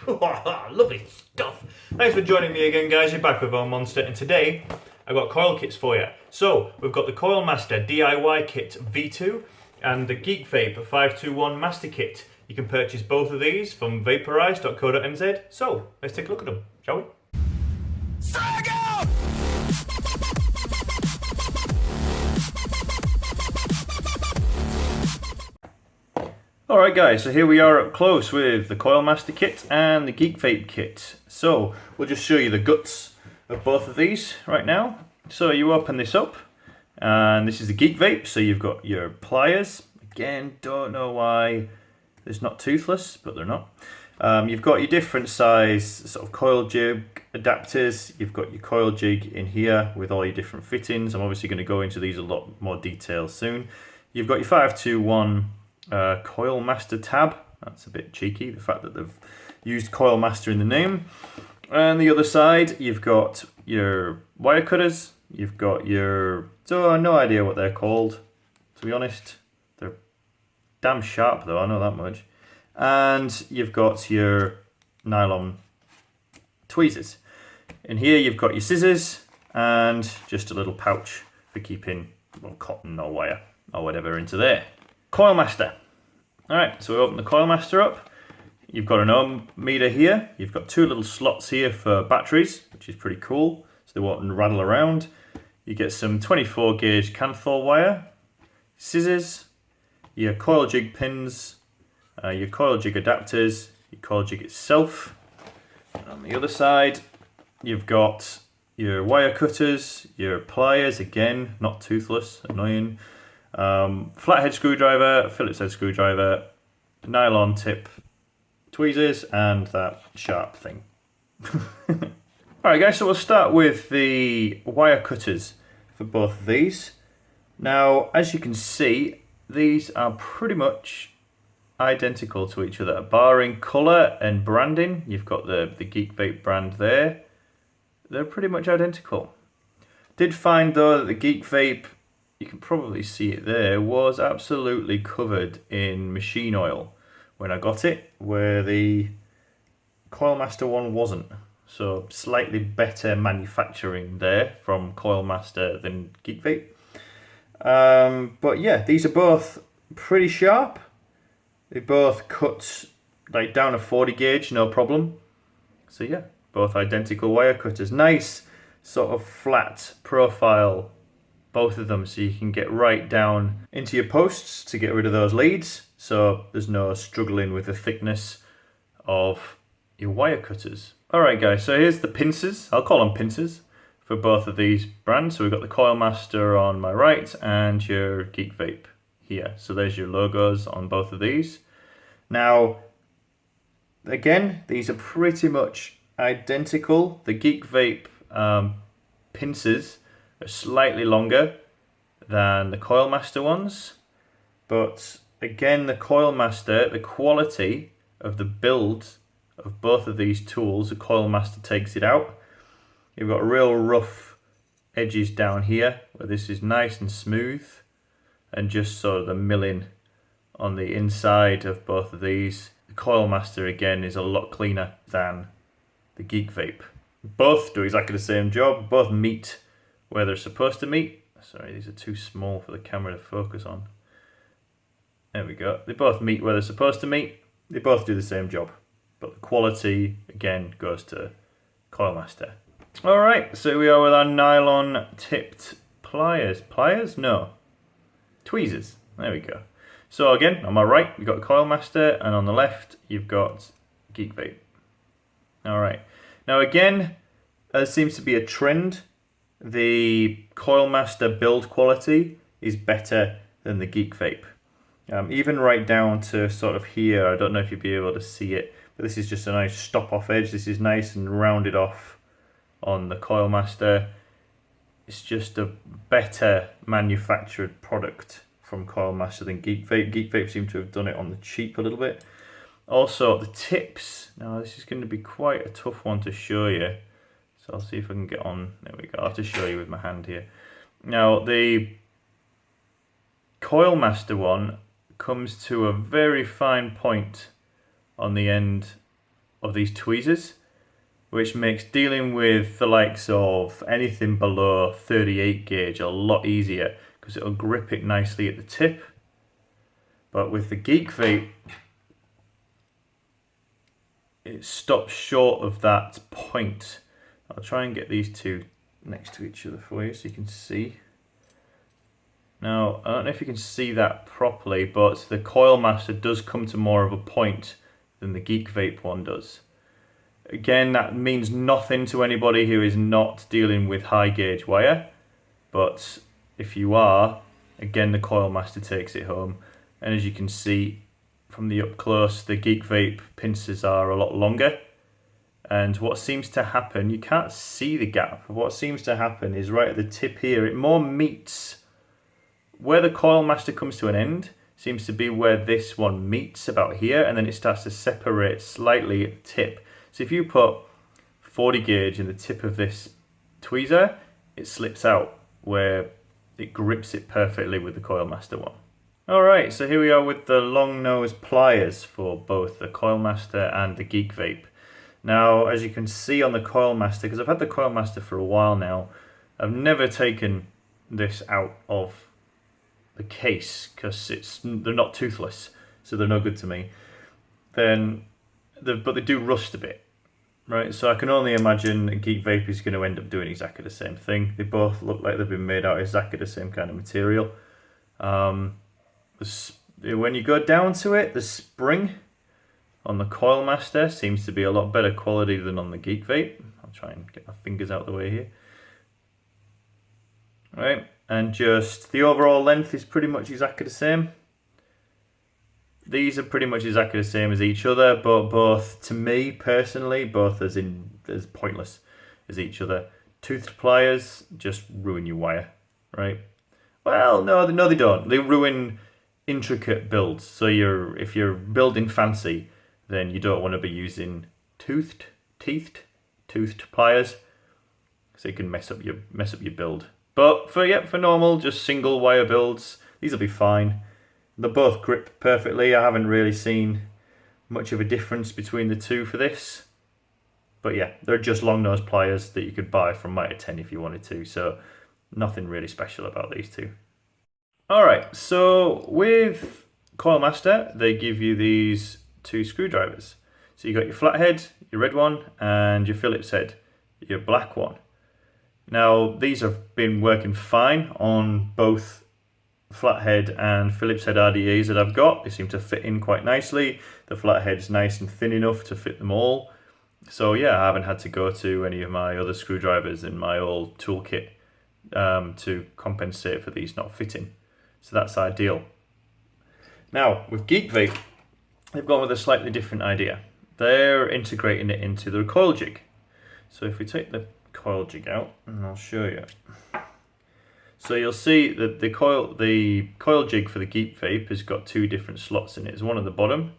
Lovely stuff. Thanks for joining me again, guys. You're back with OHMonster, and today I've got coil kits for you. So we've got the Coil Master DIY Kit V2 and the Geek Vape 521 Master Kit. You can purchase both of these from vaporize.co.nz. So let's take a look at them, shall we? Alright guys, so here we are up close with the Coil Master kit and the Geek Vape kit. So we'll just show you the guts of both of these right now. So you open this up and this is the Geek Vape, so you've got your pliers. Again, don't know why it's not toothless, but they're not. You've got your different size sort of coil jig adapters. You've got your coil jig in here with all your different fittings. I'm obviously going to go into these a lot more detail soon. You've got your 521 Coil Master tab. That's a bit cheeky, the fact that they've used Coil Master in the name. And the other side, you've got your wire cutters. You've got your, no idea what they're called, to be honest. They're damn sharp though, I know that much. And you've got your nylon tweezers. In here you've got your scissors and just a little pouch for keeping cotton or wire or whatever into there. Coil Master. Alright, so we open the Coil Master up. You've got an ohm meter here. You've got two little slots here for batteries, which is pretty cool, so they won't rattle around. You get some 24 gauge Canthol wire, scissors, your coil jig pins, your coil jig adapters, your coil jig itself. And on the other side, you've got your wire cutters, your pliers, again, not toothless, annoying. Flathead screwdriver, Phillips head screwdriver, nylon tip, tweezers, and that sharp thing. Alright guys, so we'll start with the wire cutters for both of these. Now, as you can see, these are pretty much identical to each other, barring colour and branding. You've got the Geek Vape brand there. They're pretty much identical. Did find though that the Geek Vape, you can probably see it there, was absolutely covered in machine oil when I got it, where the Coil Master one wasn't. So slightly better manufacturing there from Coil Master than Geek Vape. But yeah, these are both pretty sharp. They both cut like down a 40 gauge, no problem. So yeah, both identical wire cutters. Nice sort of flat profile, both of them, so you can get right down into your posts to get rid of those leads. So there's no struggling with the thickness of your wire cutters. Alright guys, so here's the pincers. I'll call them pincers for both of these brands. So we've got the Coil Master on my right and your Geek Vape here. So there's your logos on both of these. Now, again, these are pretty much identical. The Geek Vape pincers are slightly longer than the Coil Master ones. But again, the Coil Master, the quality of the build of both of these tools, the Coil Master takes it out. You've got real rough edges down here, where this is nice and smooth, and just sort of the milling on the inside of both of these. The Coil Master again is a lot cleaner than the Geek Vape. Both do exactly the same job, both meet where they're supposed to meet. Sorry, these are too small for the camera to focus on. There we go. They both meet where they're supposed to meet. They both do the same job, but the quality again goes to Coil Master. Alright, so we are with our nylon tipped pliers. Pliers? No. Tweezers. There we go. So again, on my right, you've got Coil Master, and on the left, you've got Geek Vape. Alright. Now again, there seems to be a trend. The Coil Master build quality is better than the Geek Vape. Even right down to sort of here, I don't know if you'll be able to see it, but this is just a nice stop off edge. This is nice and rounded off on the Coil Master. It's just a better manufactured product from Coil Master than Geek Vape. Geek Vape seem to have done it on the cheap a little bit. Also, the tips. Now, this is going to be quite a tough one to show you. So I'll see if I can get on. There we go. I'll have to show you with my hand here. Now, the Coil Master one comes to a very fine point on the end of these tweezers, which makes dealing with the likes of anything below 38 gauge a lot easier because it'll grip it nicely at the tip. But with the Geek Vape, it stops short of that point. I'll try and get these two next to each other for you so you can see. Now, I don't know if you can see that properly, but the Coil Master does come to more of a point than the Geek Vape one does. Again, that means nothing to anybody who is not dealing with high gauge wire, but if you are, again, the Coil Master takes it home. And as you can see from the up close, the Geek Vape pincers are a lot longer. And what seems to happen, you can't see the gap. What seems to happen is right at the tip here, it more meets where the Coil Master comes to an end, seems to be where this one meets about here, and then it starts to separate slightly at the tip. So if you put 40 gauge in the tip of this tweezer, it slips out where it grips it perfectly with the Coil Master one. Alright, so here we are with the long nose pliers for both the Coil Master and the Geek Vape. Now, as you can see on the Coil Master, because I've had the Coil Master for a while now, I've never taken this out of the case because they're not toothless, so they're no good to me. But they do rust a bit, right? So I can only imagine Geek Vape is going to end up doing exactly the same thing. They both look like they've been made out of exactly the same kind of material. When you go down to it, the spring on the Coil Master seems to be a lot better quality than on the Geek Vape. I'll try and get my fingers out of the way here. Right, and just the overall length is pretty much exactly the same. These are pretty much exactly the same as each other, but both, to me personally, both as pointless as each other. Toothed pliers just ruin your wire, right? Well, no, they don't. They ruin intricate builds. So if you're building fancy, then you don't want to be using toothed pliers, so you can mess up your build. But for normal, just single wire builds, these will be fine. They both grip perfectly. I haven't really seen much of a difference between the two for this. But yeah, they're just long nose pliers that you could buy from Mitre 10 if you wanted to. So nothing really special about these two. Alright, so with Coil Master, they give you these two screwdrivers. So you got your flathead, your red one, and your Phillips head, your black one. Now, these have been working fine on both flathead and Phillips head RDAs that I've got. They seem to fit in quite nicely. The flathead's nice and thin enough to fit them all. So yeah, I haven't had to go to any of my other screwdrivers in my old toolkit to compensate for these not fitting. So that's ideal. Now, with Geek Vape, they've gone with a slightly different idea. They're integrating it into the coil jig. So if we take the coil jig out, and I'll show you. So you'll see that the coil jig for the Geek Vape has got two different slots in it. There's one at the bottom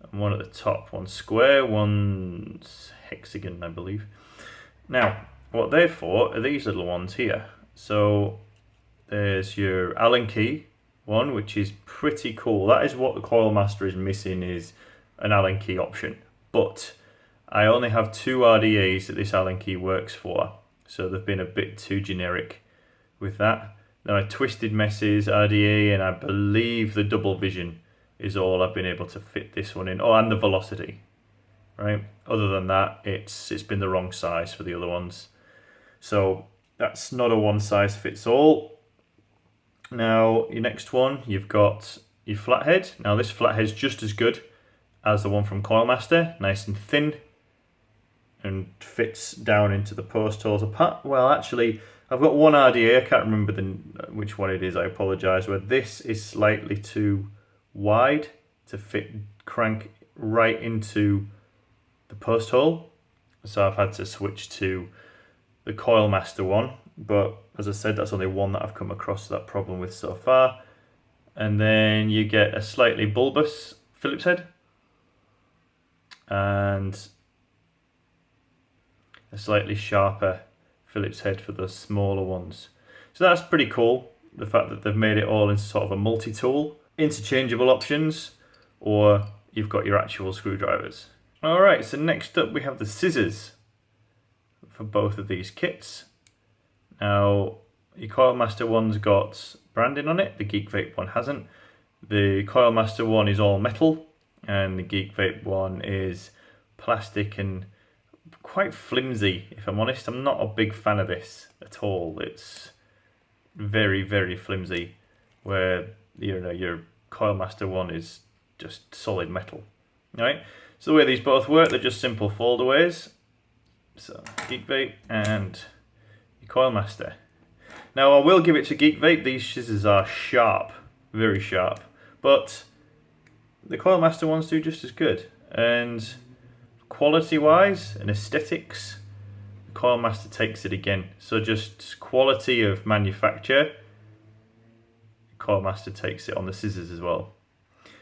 and one at the top. One's square, one's hexagon, I believe. Now, what they're for are these little ones here. So there's your Allen key one, which is pretty cool. That is what the Coil Master is missing, is an Allen key option. But I only have two RDAs that this Allen key works for, so they've been a bit too generic with that. Now a Twisted Messes RDA, and I believe the Double Vision is all I've been able to fit this one in. Oh, and the Velocity, right? Other than that, it's been the wrong size for the other ones. So that's not a one size fits all. Now your next one, you've got your flathead. Now this flathead's just as good as the one from Coil Master, nice and thin, and fits down into the post holes apart. Well, actually, I've got one RDA, I can't remember which one it is, I apologise, where this is slightly too wide to fit crank right into the post hole. So I've had to switch to the Coil Master one, but as I said, that's only one that I've come across that problem with so far. And then you get a slightly bulbous Phillips head and a slightly sharper Phillips head for the smaller ones. So that's pretty cool, the fact that they've made it all into sort of a multi-tool, interchangeable options, or you've got your actual screwdrivers. Alright, so next up we have the scissors for both of these kits. Now, your Coil Master one's got branding on it, the Geek Vape one hasn't. The Coil Master one is all metal, and the Geek Vape one is plastic and quite flimsy, if I'm honest. I'm not a big fan of this at all. It's very, very flimsy, where your Coil Master one is just solid metal. Alright, so the way these both work, they're just simple foldaways. So, Geek Vape and your Coil Master. Now, I will give it to Geek Vape, these scissors are sharp, very sharp, but the Coil Master ones do just as good. And quality-wise and aesthetics, the Coil Master takes it again. So just quality of manufacture, Coil Master takes it on the scissors as well.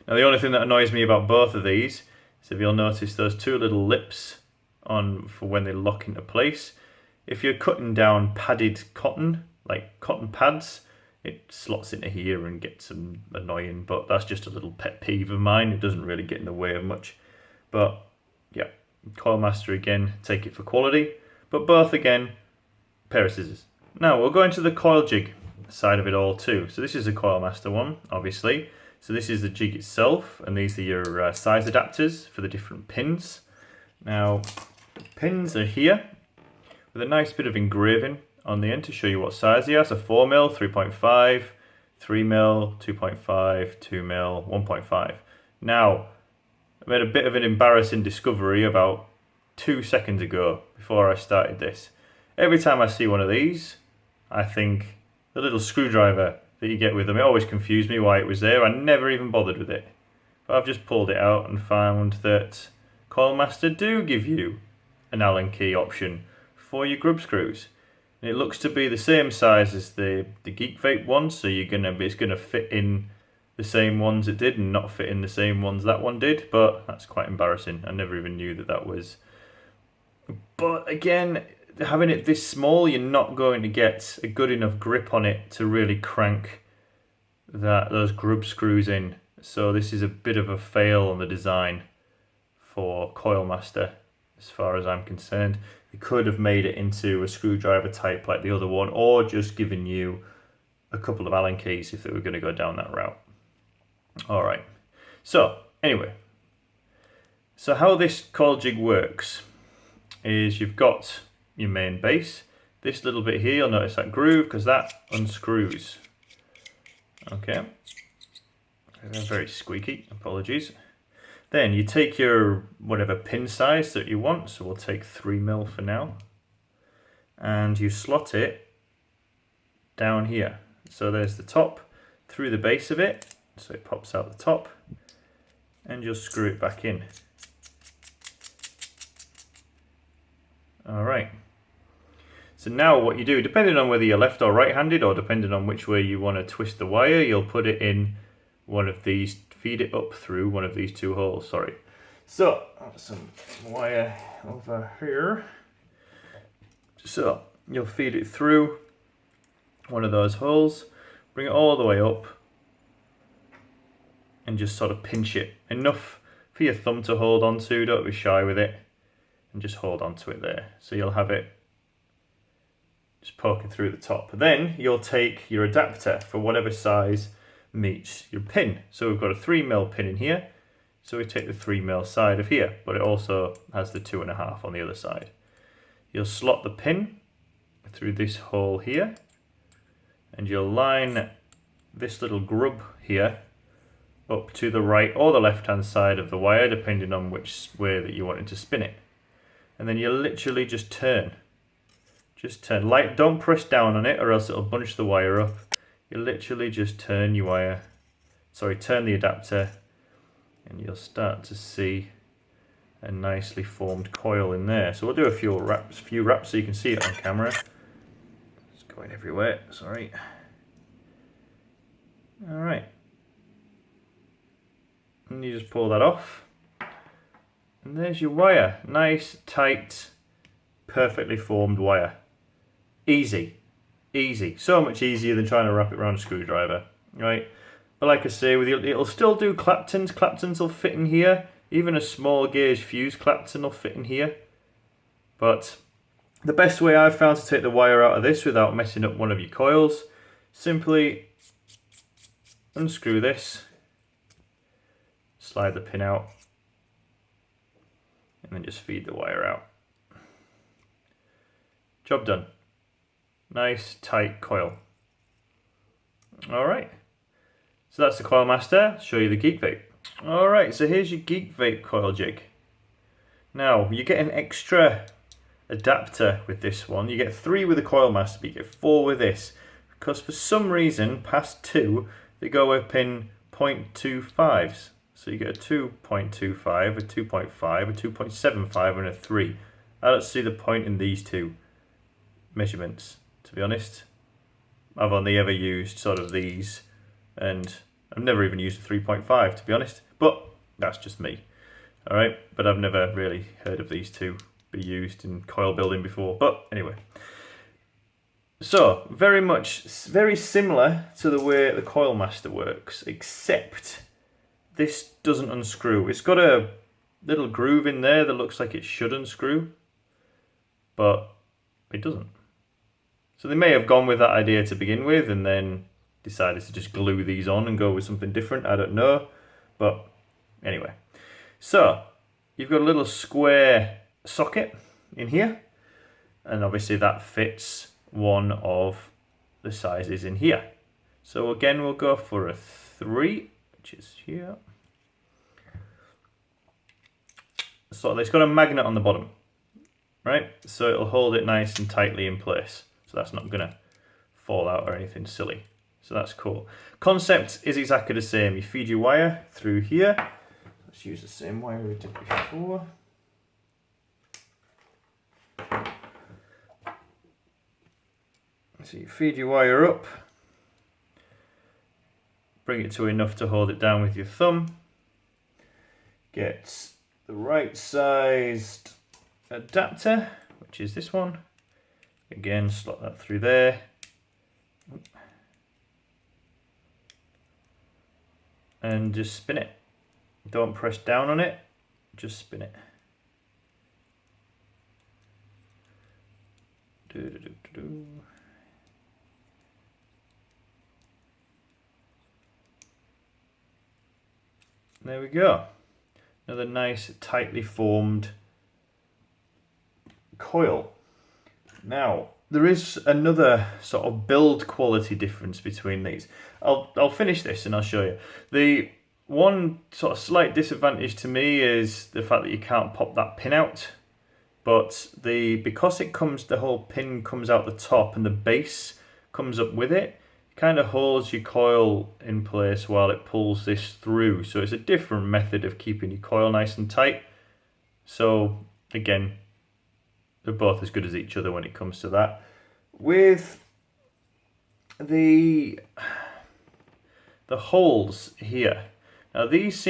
Now, the only thing that annoys me about both of these is if you'll notice those two little lips on for when they lock into place. If you're cutting down padded cotton, like cotton pads, it slots into here and gets annoying, but that's just a little pet peeve of mine. It doesn't really get in the way of much. But yeah, Coil Master again, take it for quality, but both again, pair of scissors. Now we'll go into the coil jig side of it all too. So this is a Coil Master one, obviously. So this is the jig itself, and these are your size adapters for the different pins. Now, the pins are here with a nice bit of engraving on the end to show you what size they are. So 4mm, 3.5, 3mm, 2.5, 2mm, 1.5. Now, I made a bit of an embarrassing discovery about 2 seconds ago before I started this. Every time I see one of these, I think the little screwdriver that you get with them, it always confused me why it was there. I never even bothered with it. But I've just pulled it out and found that Coil Master do give you an Allen key option for your grub screws. And it looks to be the same size as the Geek Vape one, so it's gonna fit in the same ones it did and not fit in the same ones that one did, but that's quite embarrassing. I never even knew that was. But again, having it this small, you're not going to get a good enough grip on it to really crank those grub screws in. So this is a bit of a fail on the design for Coil Master, as far as I'm concerned. You could have made it into a screwdriver type like the other one, or just given you a couple of Allen keys if they were going to go down that route. Alright, so anyway, so how this coil jig works is you've got your main base. This little bit here, you'll notice that groove because that unscrews. Okay, very squeaky, apologies. Then you take your whatever pin size that you want, so we'll take 3mm for now, and you slot it down here. So there's the top through the base of it, so it pops out the top, and you'll screw it back in. Alright, so now what you do, depending on whether you're left or right-handed, or depending on which way you want to twist the wire, you'll put it in one of these, feed it up through one of these two holes, sorry. So, some wire over here. So, you'll feed it through one of those holes, bring it all the way up, and just sort of pinch it. Enough for your thumb to hold on to, don't be shy with it, and just hold on to it there. So you'll have it just poking through the top. Then you'll take your adapter for whatever size meets your pin. So we've got a 3mm pin in here, so we take the 3mm side of here, but it also has the 2.5 on the other side. You'll slot the pin through this hole here, and you'll line this little grub here up to the right or the left hand side of the wire, depending on which way that you want it to spin it. And then you literally just turn. Just turn. Don't press down on it or else it'll bunch the wire up. You literally just turn your wire, turn the adapter, and you'll start to see a nicely formed coil in there. So we'll do a few wraps so you can see it on camera. It's going everywhere, sorry. Alright. And you just pull that off. And there's your wire. Nice, tight, perfectly formed wire. Easy. Easy. So much easier than trying to wrap it around a screwdriver. Right? But like I say, it'll still do claptons. Claptons will fit in here. Even a small gauge fuse Clapton will fit in here. But the best way I've found to take the wire out of this without messing up one of your coils, simply unscrew this, slide the pin out, and then just feed the wire out. Job done. Nice tight coil. Alright, so that's the Coil Master. I'll show you the Geek Vape. Alright, so here's your Geek Vape coil jig. Now, you get an extra adapter with this one. You get 3 with the Coil Master, but you get 4 with this. Because for some reason, past 2, they go up in 0.25s. So you get a 2.25, a 2.5, a 2.75, and a 3. I don't see the point in these two measurements, to be honest. I've only ever used sort of these, and I've never even used a 3.5, to be honest. But that's just me. Alright, but I've never really heard of these two be used in coil building before. But anyway. So, very similar to the way the Coil Master works, except this doesn't unscrew. It's got a little groove in there that looks like it should unscrew, but it doesn't. So they may have gone with that idea to begin with and then decided to just glue these on and go with something different. I don't know. But anyway. So you've got a little square socket in here. And obviously that fits one of the sizes in here. So again, we'll go for a 3, which is here. So it's got a magnet on the bottom, right? So it'll hold it nice and tightly in place. So that's not going to fall out or anything silly. So that's cool. Concept is exactly the same. You feed your wire through here. Let's use the same wire we did before. So you feed your wire up. Bring it to enough to hold it down with your thumb. Get the right sized adapter, which is this one. Again, slot that through there. And just spin it. Don't press down on it, just spin it. There we go. Another nice, tightly formed coil. Now, there is another sort of build quality difference between these. I'll finish this and I'll show you. The one sort of slight disadvantage to me is the fact that you can't pop that pin out. But because the whole pin comes out the top and the base comes up with it, it kind of holds your coil in place while it pulls this through. So it's a different method of keeping your coil nice and tight. So again, they're both as good as each other when it comes to that. With the holes here, now these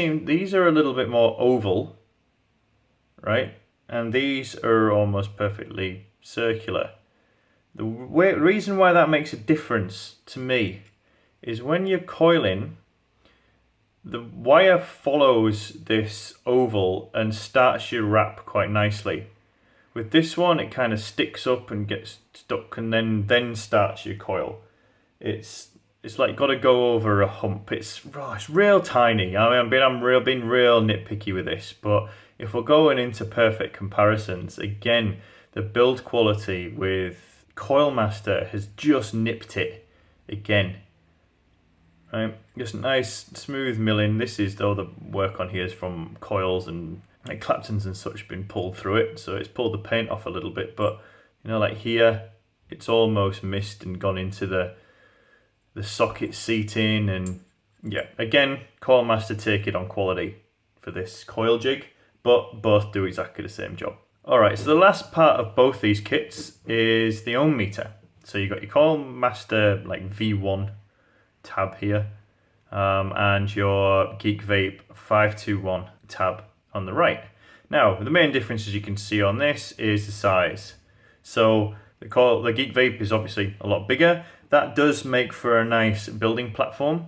are a little bit more oval, right? And these are almost perfectly circular. The reason why that makes a difference to me is when you're coiling, the wire follows this oval and starts your wrap quite nicely. With this one, it kind of sticks up and gets stuck and then starts your coil. It's like got to go over a hump. It's real tiny. I mean, I'm being real nitpicky with this, but if we're going into perfect comparisons, again, the build quality with Coil Master has just nipped it again. Right, just nice smooth milling. This is all the work on here is from coils and like Claptons and such been pulled through it, so it's pulled the paint off a little bit. But you know, like here, it's almost missed and gone into the socket seating, and yeah, again, Coil Master take it on quality for this coil jig, but both do exactly the same job. Alright, so the last part of both these kits is the ohm meter. So you've got your Coil Master like V1 tab here, and your Geek Vape 521 tab on the right. Now, the main difference, as you can see on this, is the size. So the Geek Vape is obviously a lot bigger. That does make for a nice building platform.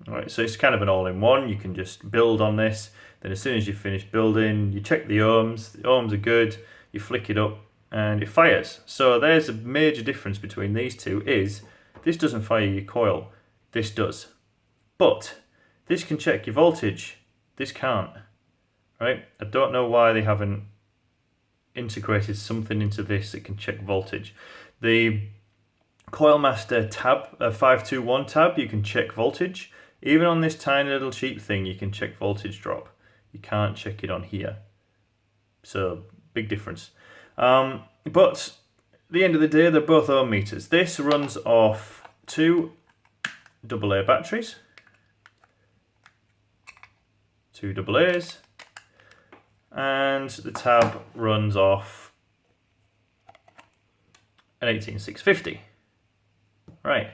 All right, so it's kind of an all-in-one. You can just build on this. Then as soon as you finish building, you check the ohms are good, you flick it up and it fires. So there's a major difference between these two is this doesn't fire your coil, this does. But this can check your voltage, this can't. Right? I don't know why they haven't integrated something into this that can check voltage. The Coil Master tab, 521 tab, you can check voltage. Even on this tiny little cheap thing, you can check voltage drop. You can't check it on here. So, big difference. But at the end of the day, they're both ohm meters. This runs off 2 AA batteries. 2 AA's. And the tab runs off an 18650. Right.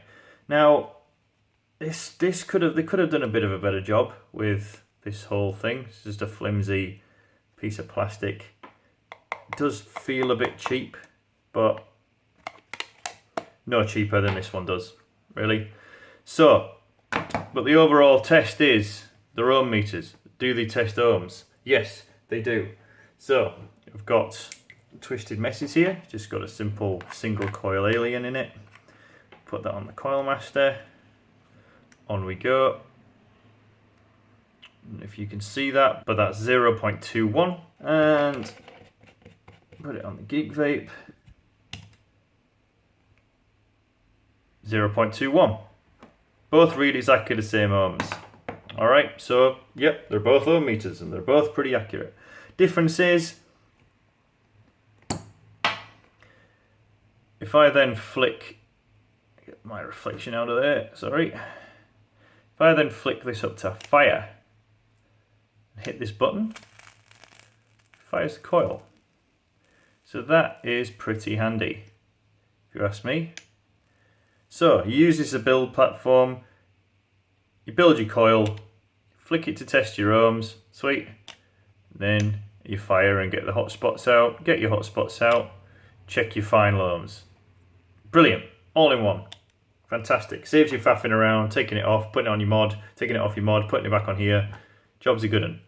Now, they could have done a bit of a better job with this whole thing. It's just a flimsy piece of plastic. It does feel a bit cheap, but no cheaper than this one does, really. So, but the overall test is their ohm meters. Do they test ohms? Yes, they do. So, I've got twisted messes here. Just got a simple single coil alien in it. Put that on the Coil Master. On we go. If you can see that, but that's 0.21. And put it on the Geek Vape. 0.21. Both read exactly the same ohms. Alright, so yep, they're both ohm meters and they're both pretty accurate. Difference is, if I then flick, get my reflection out of there, sorry. If I then flick this up to fire, and hit this button, it fires the coil. So that is pretty handy, if you ask me. So, you use this as a build platform, you build your coil, flick it to test your ohms, sweet. Then you fire and get the hot spots out, get your hot spots out, check your final ohms. Brilliant, all in one. Fantastic, saves you faffing around, taking it off, putting it on your mod, taking it off your mod, putting it back on here. Job's a good one.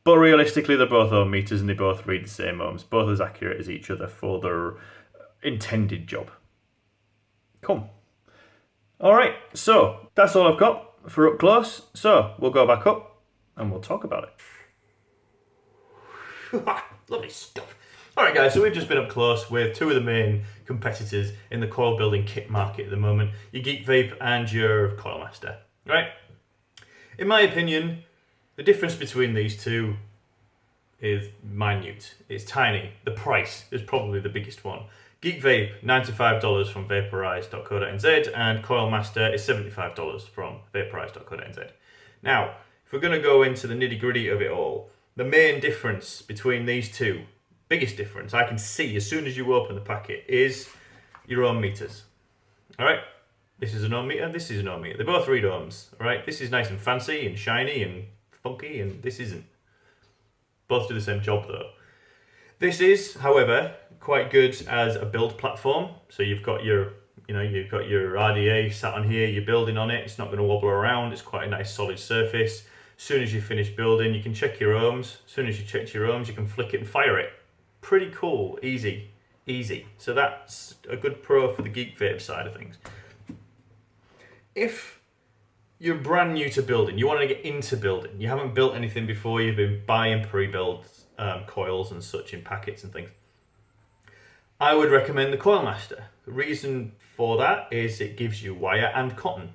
But realistically, they're both ohm meters and they both read the same ohms, both as accurate as each other for their intended job. Cool. Alright, so that's all I've got for up close. So we'll go back up and we'll talk about it. Lovely stuff. Alright guys, so we've just been up close with two of the main competitors in the coil building kit market at the moment, your Geek Vape and your Coil Master. Right? In my opinion, the difference between these two is minute. It's tiny. The price is probably the biggest one. Geek Vape, $95 from vaporize.co.nz, and Coil Master is $75 from vaporize.co.nz. Now, if we're going to go into the nitty-gritty of it all, the main difference between these two, biggest difference I can see as soon as you open the packet, is your ohm meters. Alright? This is an ohm meter, this is an ohm meter. They both read ohms. Alright? This is nice and fancy and shiny and funky, and this isn't. Both do the same job though. This is, however, quite good as a build platform. So you've got your, you've got your RDA sat on here, you're building on it, it's not going to wobble around, it's quite a nice solid surface. As soon as you finish building, you can check your ohms. As soon as you check your ohms, you can flick it and fire it. Pretty cool, easy. So that's a good pro for the Geek Vape side of things. If you're brand new to building, you want to get into building, you haven't built anything before, you've been buying pre-built coils and such in packets and things, I would recommend the Coil Master. The reason for that is it gives you wire and cotton.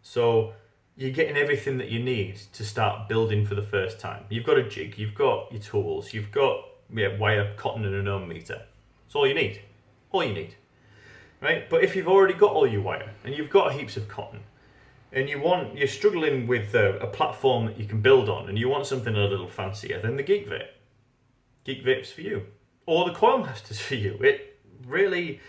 So you're getting everything that you need to start building for the first time. You've got a jig, you've got your tools, you've got wire, cotton and an ohm meter. That's all you need. All you need. Right? But if you've already got all your wire and you've got heaps of cotton and you're struggling with a platform that you can build on and you want something a little fancier, then the Geek Vape. Geek Vape's for you. Or the Coil Master's for you. It really,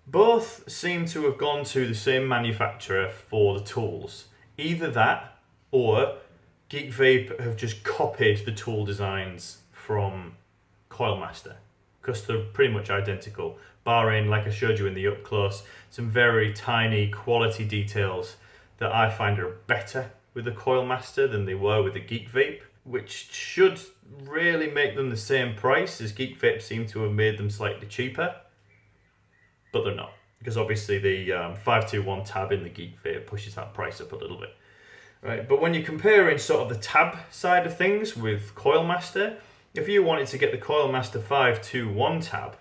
both seem to have gone to the same manufacturer for the tools. Either that, or Geek Vape have just copied the tool designs from Coil Master, because they're pretty much identical, barring, like I showed you in the up close, some very tiny quality details that I find are better with the Coil Master than they were with the Geek Vape. which should really make them the same price, as Geek Vape seem to have made them slightly cheaper, but they're not, because obviously the 521 tab in the Geek Vape pushes that price up a little bit. Right, but when you're comparing sort of the tab side of things with Coil Master, if you wanted to get the Coil Master 521 tab,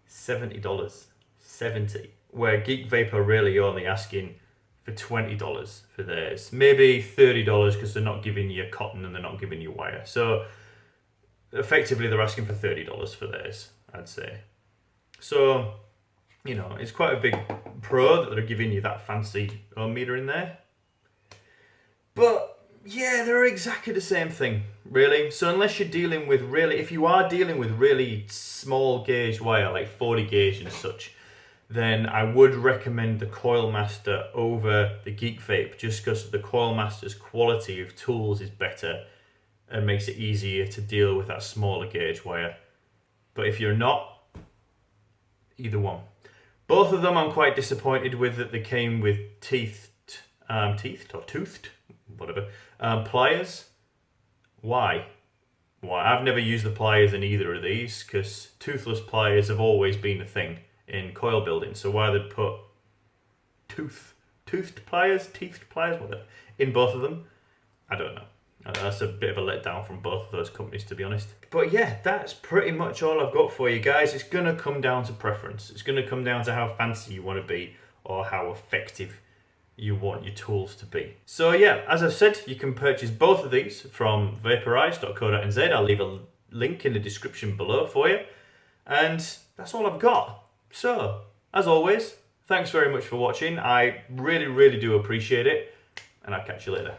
$70, 70, where Geek Vape are really only asking for $20 for theirs, maybe $30 because they're not giving you cotton and they're not giving you wire. So effectively they're asking for $30 for theirs, I'd say. So, you know, it's quite a big pro that they're giving you that fancy ohm meter in there. But yeah, they're exactly the same thing, really. So unless you're dealing with really, if you are dealing with really small gauge wire, like 40 gauge and such, then I would recommend the Coil Master over the Geek Vape, just because the Coil Master's quality of tools is better and makes it easier to deal with that smaller gauge wire. But if you're not, either one. Both of them I'm quite disappointed with that they came with toothed, whatever, pliers. Why? I've never used the pliers in either of these, because toothless pliers have always been a thing in coil building. So why they'd put teethed pliers, whatever, in both of them, I don't know. That's a bit of a letdown from both of those companies, to be honest. But yeah, that's pretty much all I've got for you guys. It's going to come down to preference. It's going to come down to how fancy you want to be or how effective you want your tools to be. So yeah, as I've said, you can purchase both of these from vaporize.co.nz. I'll leave a link in the description below for you. And that's all I've got. So, as always, thanks very much for watching. I really, really do appreciate it. And I'll catch you later.